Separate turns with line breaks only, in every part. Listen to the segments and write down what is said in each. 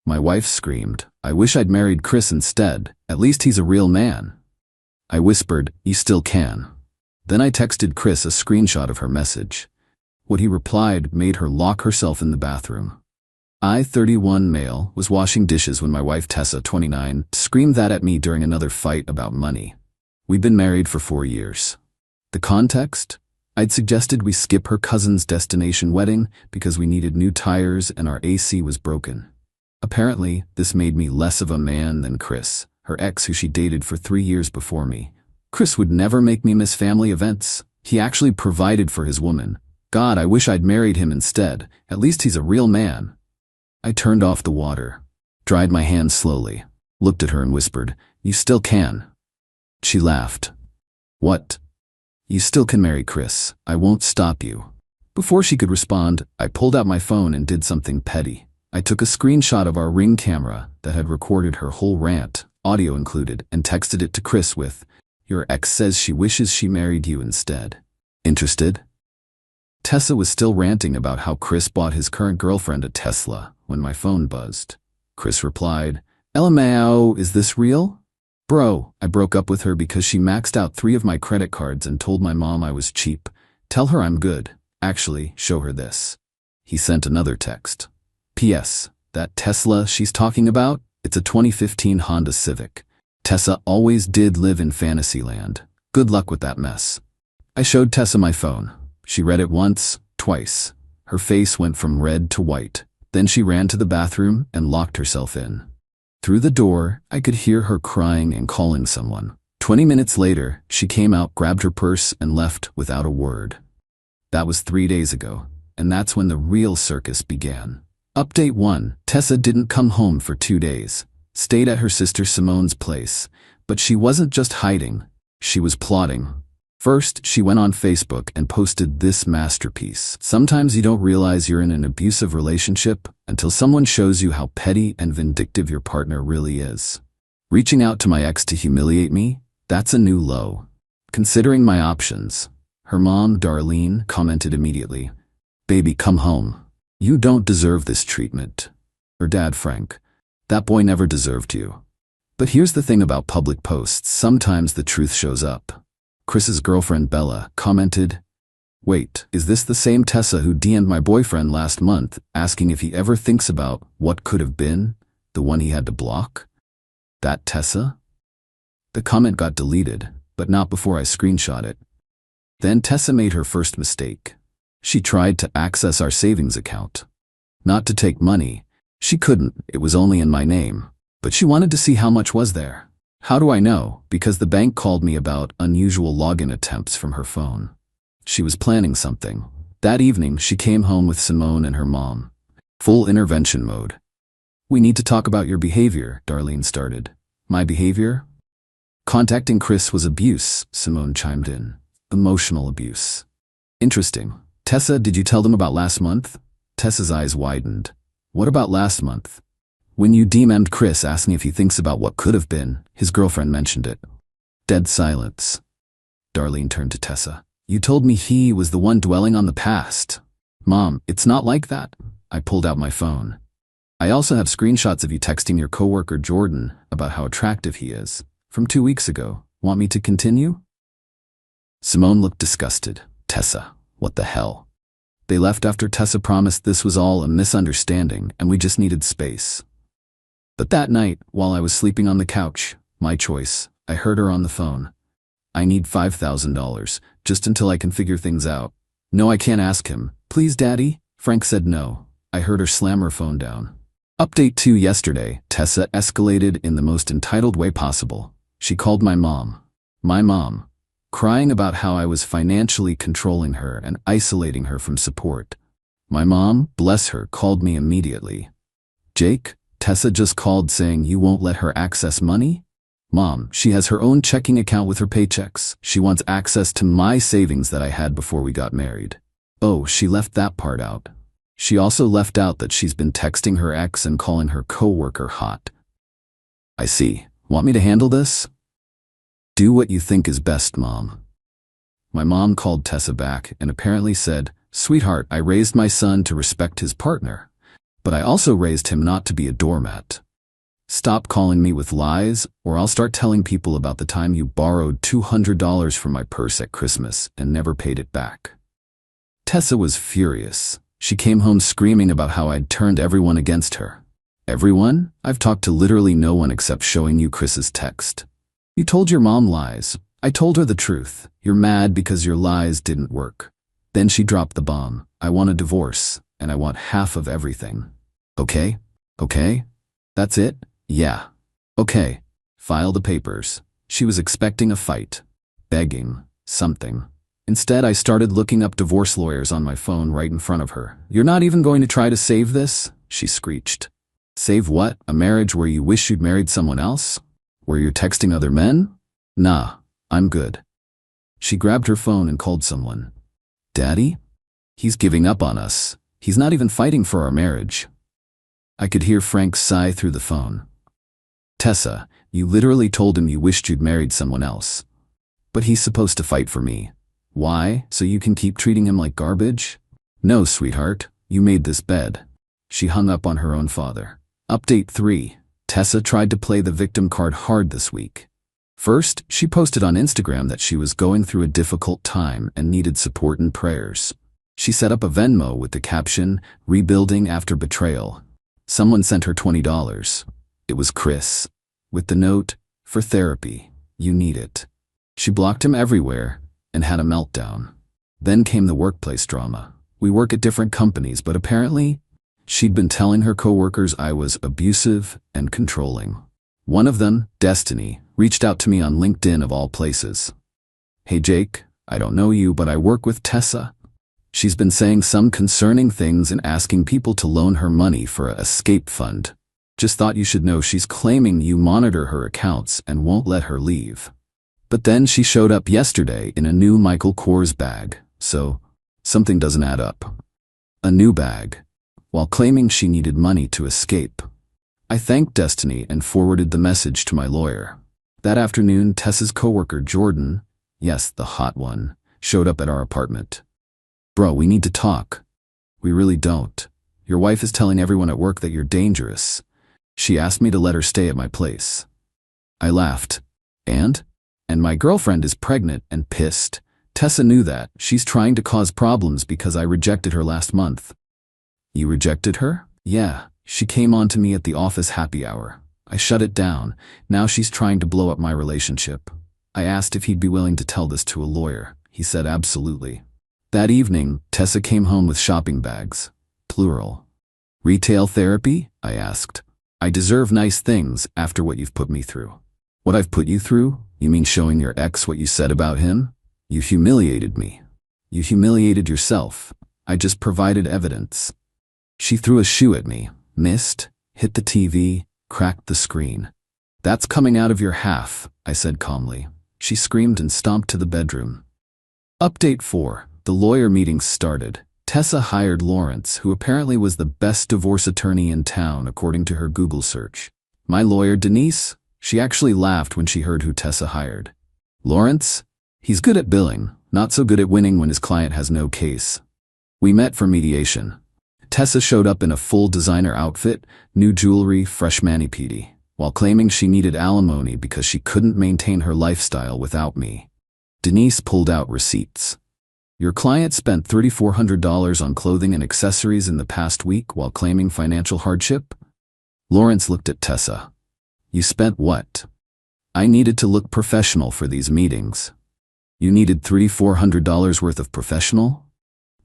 My wife screamed, "I wish I'd married Chris instead. At least he's a real man." I whispered, "You still can." Then I texted Chris a screenshot of her message. What he replied made her lock herself in the bathroom. I, 31 male, was washing dishes when my wife Tessa, 29, screamed that at me during another fight about money. We'd been married for 4 years. The context? I'd suggested we skip her cousin's destination wedding because we needed new tires and our AC was broken. Apparently, this made me less of a man than Chris, her ex who she dated for 3 years before me. Chris would never make me miss family events. He actually provided for his woman. God, I wish I'd married him instead. At least he's a real man. I turned off the water, dried my hands slowly, looked at her and whispered, "You still can." She laughed. "What?" "You still can marry Chris. I won't stop you." Before she could respond, I pulled out my phone and did something petty. I took a screenshot of our Ring camera that had recorded her whole rant, audio included, and texted it to Chris with, "Your ex says she wishes she married you instead. Interested?" Tessa was still ranting about how Chris bought his current girlfriend a Tesla when my phone buzzed. Chris replied, "LMAO, is this real?" "Bro, I broke up with her because she maxed out 3 of my credit cards and told my mom I was cheap. Tell her I'm good. Actually, show her this." He sent another text. "P.S. That Tesla she's talking about? It's a 2015 Honda Civic. Tessa always did live in Fantasyland. Good luck with that mess." I showed Tessa my phone. She read it once, twice. Her face went from red to white. Then she ran to the bathroom and locked herself in. Through the door, I could hear her crying and calling someone. 20 minutes later, she came out, grabbed her purse, and left without a word. That was 3 days ago, and that's when the real circus began. Update 1. Tessa didn't come home for 2 days. Stayed at her sister Simone's place. But she wasn't just hiding. She was plotting. First, she went on Facebook and posted this masterpiece. "Sometimes you don't realize you're in an abusive relationship until someone shows you how petty and vindictive your partner really is. Reaching out to my ex to humiliate me? That's a new low. Considering my options." Her mom, Darlene, commented immediately, "Baby, come home. You don't deserve this treatment." Her dad, Frank, "That boy never deserved you." But here's the thing about public posts, sometimes the truth shows up. Chris's girlfriend Bella commented, "Wait, is this the same Tessa who DM'd my boyfriend last month asking if he ever thinks about what could have been, the one he had to block? That Tessa?" The comment got deleted, but not before I screenshot it. Then Tessa made her first mistake. She tried to access our savings account. Not to take money. She couldn't, it was only in my name. But she wanted to see how much was there. How do I know? Because the bank called me about unusual login attempts from her phone. She was planning something. That evening, she came home with Simone and her mom. Full intervention mode. "We need to talk about your behavior," Darlene started. "My behavior?" "Contacting Chris was abuse," Simone chimed in. "Emotional abuse." "Interesting. Tessa, did you tell them about last month?" Tessa's eyes widened. "What about last month?" "When you DM'd Chris asking if he thinks about what could have been, his girlfriend mentioned it." Dead silence. Darlene turned to Tessa. "You told me he was the one dwelling on the past." "Mom, it's not like that." I pulled out my phone. "I also have screenshots of you texting your coworker Jordan about how attractive he is. From 2 weeks ago. Want me to continue?" Simone looked disgusted. "Tessa, what the hell?" They left after Tessa promised this was all a misunderstanding and we just needed space. But that night, while I was sleeping on the couch, my choice, I heard her on the phone. "I need $5,000, just until I can figure things out." "No, I can't ask him." "Please, Daddy?" Frank said no. I heard her slam her phone down. Update 2 yesterday, Tessa escalated in the most entitled way possible. She called my mom. My mom. Crying about how I was financially controlling her and isolating her from support. My mom, bless her, called me immediately. "Jake, Tessa just called saying you won't let her access money?" "Mom, she has her own checking account with her paychecks. She wants access to my savings that I had before we got married." "Oh, she left that part out." She also left out that she's been texting her ex and calling her coworker hot. "I see. Want me to handle this?" "Do what you think is best, Mom." My mom called Tessa back and apparently said, "Sweetheart, I raised my son to respect his partner. But I also raised him not to be a doormat. Stop calling me with lies, or I'll start telling people about the time you borrowed $200 from my purse at Christmas and never paid it back. Tessa was furious. She came home screaming about how I'd turned everyone against her. Everyone? I've talked to literally no one except showing you Chris's text. You told your mom lies. I told her the truth. You're mad because your lies didn't work. Then she dropped the bomb. I want a divorce, and I want half of everything. Okay? Okay? That's it? Yeah. Okay. File the papers. She was expecting a fight. Begging. Something. Instead, I started looking up divorce lawyers on my phone right in front of her. You're not even going to try to save this? She screeched. Save what? A marriage where you wish you'd married someone else? Where you're texting other men? Nah, I'm good. She grabbed her phone and called someone. Daddy? He's giving up on us. He's not even fighting for our marriage. I could hear Frank sigh through the phone. Tessa, you literally told him you wished you'd married someone else. But he's supposed to fight for me. Why? So you can keep treating him like garbage? No, sweetheart, you made this bed. She hung up on her own father. Update 3. Tessa tried to play the victim card hard this week. First, she posted on Instagram that she was going through a difficult time and needed support and prayers. She set up a Venmo with the caption, "Rebuilding after betrayal." Someone sent her $20. It was Chris. With the note, "For therapy, you need it." She blocked him everywhere and had a meltdown. Then came the workplace drama. We work at different companies, but apparently, she'd been telling her coworkers I was abusive and controlling. One of them, Destiny, reached out to me on LinkedIn of all places. "Hey Jake, I don't know you, but I work with Tessa. She's been saying some concerning things and asking people to loan her money for a escape fund. Just thought you should know she's claiming you monitor her accounts and won't let her leave. But then she showed up yesterday in a new Michael Kors bag, so something doesn't add up. A new bag, while claiming she needed money to escape." I thanked Destiny and forwarded the message to my lawyer. That afternoon, Tessa's coworker Jordan, yes, the hot one, showed up at our apartment. "Bro, we need to talk." "We really don't. Your wife is telling everyone at work that you're dangerous. She asked me to let her stay at my place." I laughed. And my girlfriend is pregnant and pissed. Tessa knew that. She's trying to cause problems because I rejected her last month. "You rejected her?" "Yeah. She came on to me at the office happy hour. I shut it down. Now she's trying to blow up my relationship." I asked if he'd be willing to tell this to a lawyer. He said absolutely. That evening, Tessa came home with shopping bags. Plural. "Retail therapy?" I asked. "I deserve nice things after what you've put me through." "What I've put you through? You mean showing your ex what you said about him? You humiliated me. You humiliated yourself. I just provided evidence." She threw a shoe at me, missed, hit the TV, cracked the screen. "That's coming out of your half," I said calmly. She screamed and stomped to the bedroom. Update 4. The lawyer meetings started. Tessa hired Lawrence, who apparently was the best divorce attorney in town according to her Google search. My lawyer, Denise? She actually laughed when she heard who Tessa hired. "Lawrence? He's good at billing, not so good at winning when his client has no case." We met for mediation. Tessa showed up in a full designer outfit, new jewelry, fresh mani-pedi, while claiming she needed alimony because she couldn't maintain her lifestyle without me. Denise pulled out receipts. "Your client spent $3,400 on clothing and accessories in the past week while claiming financial hardship?" Lawrence looked at Tessa. "You spent what?" "I needed to look professional for these meetings." "You needed $3,400 worth of professional?"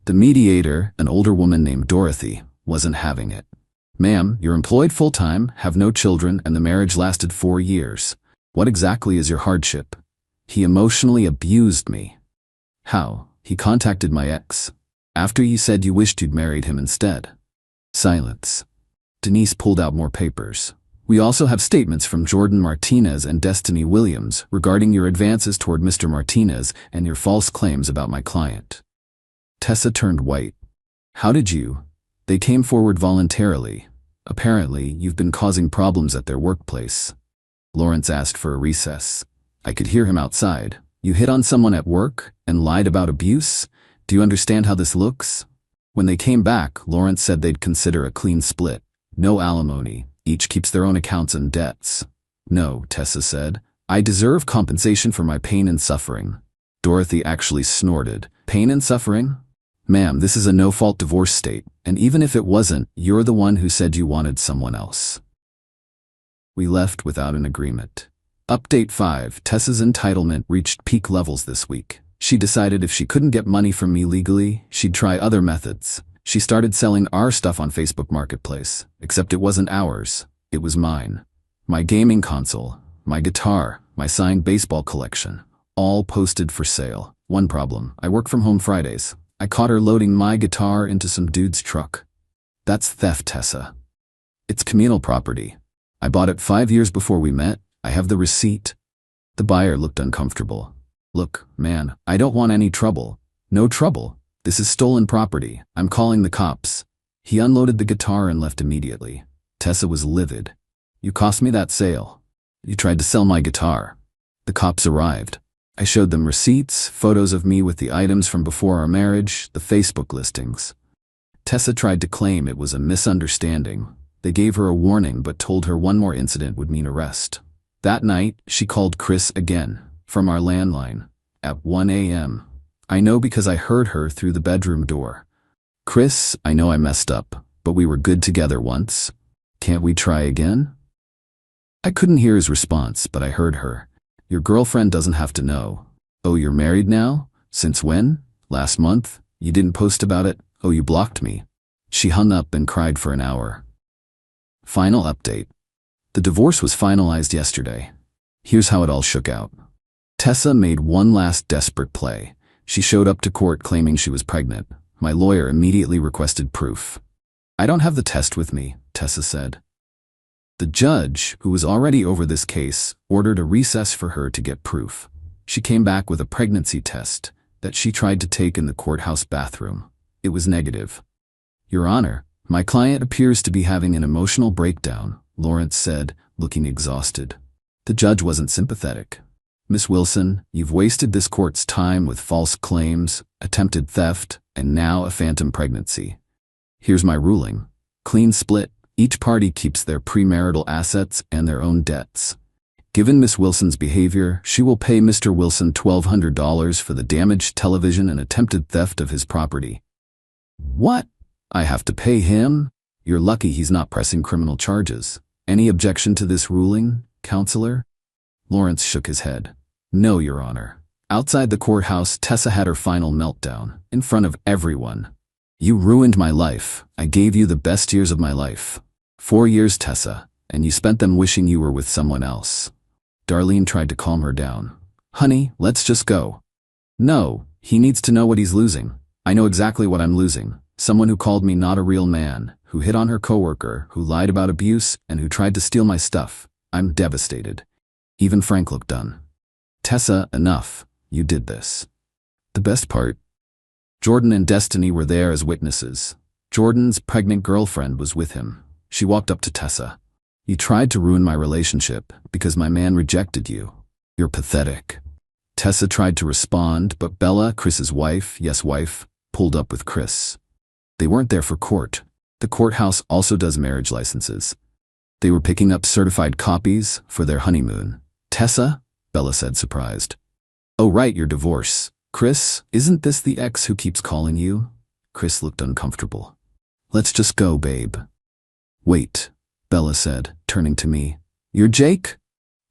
The mediator, an older woman named Dorothy, wasn't having it. "Ma'am, you're employed full-time, have no children, and the marriage lasted 4 years. What exactly is your hardship?" "He emotionally abused me." "How?" "He contacted my ex. After you said you wished you'd married him instead." Silence. Denise pulled out more papers. "We also have statements from Jordan Martinez and Destiny Williams regarding your advances toward Mr. Martinez and your false claims about my client." Tessa turned white. "How did you?" "They came forward voluntarily. Apparently, you've been causing problems at their workplace." Lawrence asked for a recess. I could hear him outside. "You hit on someone at work and lied about abuse? Do you understand how this looks?" When they came back, Lawrence said they'd consider a clean split. No alimony. Each keeps their own accounts and debts. No, Tessa said. I deserve compensation for my pain and suffering. Dorothy actually snorted. Pain and suffering? Ma'am, this is a no-fault divorce state, and even if it wasn't, you're the one who said you wanted someone else. We left without an agreement. Update 5. Tessa's entitlement reached peak levels this week. She decided if she couldn't get money from me legally, she'd try other methods. She started selling our stuff on Facebook Marketplace, except it wasn't ours, it was mine. My gaming console, my guitar, my signed baseball collection, all posted for sale. One problem, I work from home Fridays. I caught her loading my guitar into some dude's truck. That's theft, Tessa. It's communal property. I bought it 5 years before we met. I have the receipt. The buyer looked uncomfortable. Look, man, I don't want any trouble. No trouble. This is stolen property. I'm calling the cops. He unloaded the guitar and left immediately. Tessa was livid. You cost me that sale. You tried to sell my guitar. The cops arrived. I showed them receipts, photos of me with the items from before our marriage, the Facebook listings. Tessa tried to claim it was a misunderstanding. They gave her a warning but told her one more incident would mean arrest. That night, she called Chris again, from our landline, at 1 a.m. I know because I heard her through the bedroom door. Chris, I know I messed up, but we were good together once. Can't we try again? I couldn't hear his response, but I heard her. Your girlfriend doesn't have to know. Oh, you're married now? Since when? Last month? You didn't post about it? Oh, you blocked me. She hung up and cried for an hour. Final update. The divorce was finalized yesterday. Here's how it all shook out. Tessa made one last desperate play. She showed up to court claiming she was pregnant. My lawyer immediately requested proof. I don't have the test with me, Tessa said. The judge, who was already over this case, ordered a recess for her to get proof. She came back with a pregnancy test that she tried to take in the courthouse bathroom. It was negative. Your Honor, my client appears to be having an emotional breakdown, Lawrence said, looking exhausted. The judge wasn't sympathetic. Miss Wilson, you've wasted this court's time with false claims, attempted theft, and now a phantom pregnancy. Here's my ruling. Clean split. Each party keeps their premarital assets and their own debts. Given Miss Wilson's behavior, she will pay Mr. Wilson $1,200 for the damaged television and attempted theft of his property. What? I have to pay him? You're lucky he's not pressing criminal charges. Any objection to this ruling, counselor? Lawrence shook his head. No, Your Honor. Outside the courthouse, Tessa had her final meltdown, in front of everyone. You ruined my life. I gave you the best years of my life. 4 years, Tessa, and you spent them wishing you were with someone else. Darlene tried to calm her down. Honey, let's just go. No, he needs to know what he's losing. I know exactly what I'm losing. Someone who called me not a real man, who hit on her coworker, who lied about abuse, and who tried to steal my stuff. I'm devastated. Even Frank looked done. Tessa, enough. You did this. The best part? Jordan and Destiny were there as witnesses. Jordan's pregnant girlfriend was with him. She walked up to Tessa. You tried to ruin my relationship because my man rejected you. You're pathetic. Tessa tried to respond, but Bella, Chris's wife, yes wife, pulled up with Chris. They weren't there for court. The courthouse also does marriage licenses. They were picking up certified copies for their honeymoon. Tessa? Bella said, surprised. Oh right, your divorce. Chris, isn't this the ex who keeps calling you? Chris looked uncomfortable. Let's just go, babe. Wait, Bella said, turning to me. You're Jake?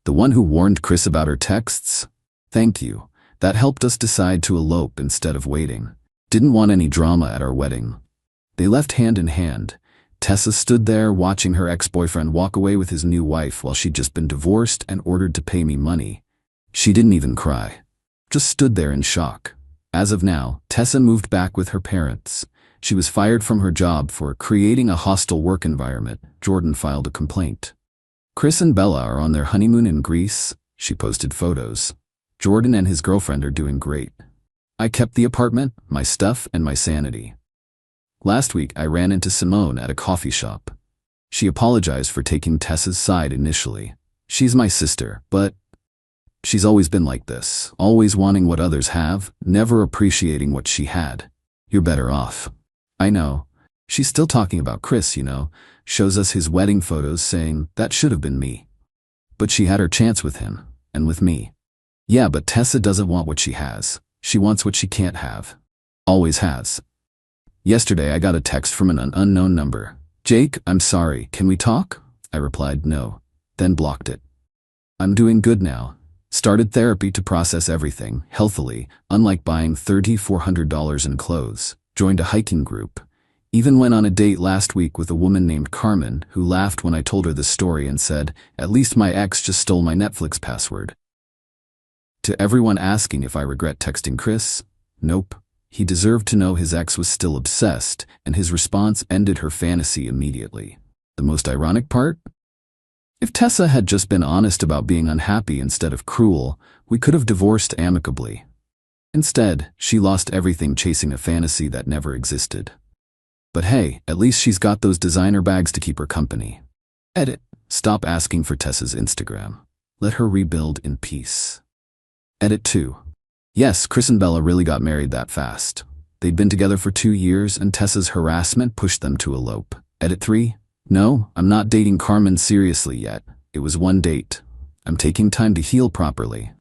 The one who warned Chris about her texts? Thank you. That helped us decide to elope instead of waiting. Didn't want any drama at our wedding. They left hand in hand. Tessa stood there watching her ex-boyfriend walk away with his new wife while she'd just been divorced and ordered to pay me money. She didn't even cry. Just stood there in shock. As of now, Tessa moved back with her parents. She was fired from her job for creating a hostile work environment. Jordan filed a complaint. Chris and Bella are on their honeymoon in Greece. She posted photos. Jordan and his girlfriend are doing great. I kept the apartment, my stuff, and my sanity. Last week, I ran into Simone at a coffee shop. She apologized for taking Tessa's side initially. She's my sister, but she's always been like this, always wanting what others have, never appreciating what she had. You're better off. I know. She's still talking about Chris, shows us his wedding photos saying, that should have been me. But she had her chance with him, and with me. Yeah, but Tessa doesn't want what she has. She wants what she can't have. Always has. Yesterday I got a text from an unknown number. Jake, I'm sorry, can we talk? I replied no, then blocked it. I'm doing good now. Started therapy to process everything, healthily, unlike buying $3,400 in clothes. Joined a hiking group. Even went on a date last week with a woman named Carmen, who laughed when I told her the story and said, at least my ex just stole my Netflix password. To everyone asking if I regret texting Chris, nope. He deserved to know his ex was still obsessed, and his response ended her fantasy immediately. The most ironic part? If Tessa had just been honest about being unhappy instead of cruel, we could have divorced amicably. Instead, she lost everything chasing a fantasy that never existed. But hey, at least she's got those designer bags to keep her company. Edit. Stop asking for Tessa's Instagram. Let her rebuild in peace. Edit 2. Yes, Chris and Bella really got married that fast. They'd been together for 2 years and Tessa's harassment pushed them to elope. Edit 3. No, I'm not dating Carmen seriously yet. It was one date. I'm taking time to heal properly.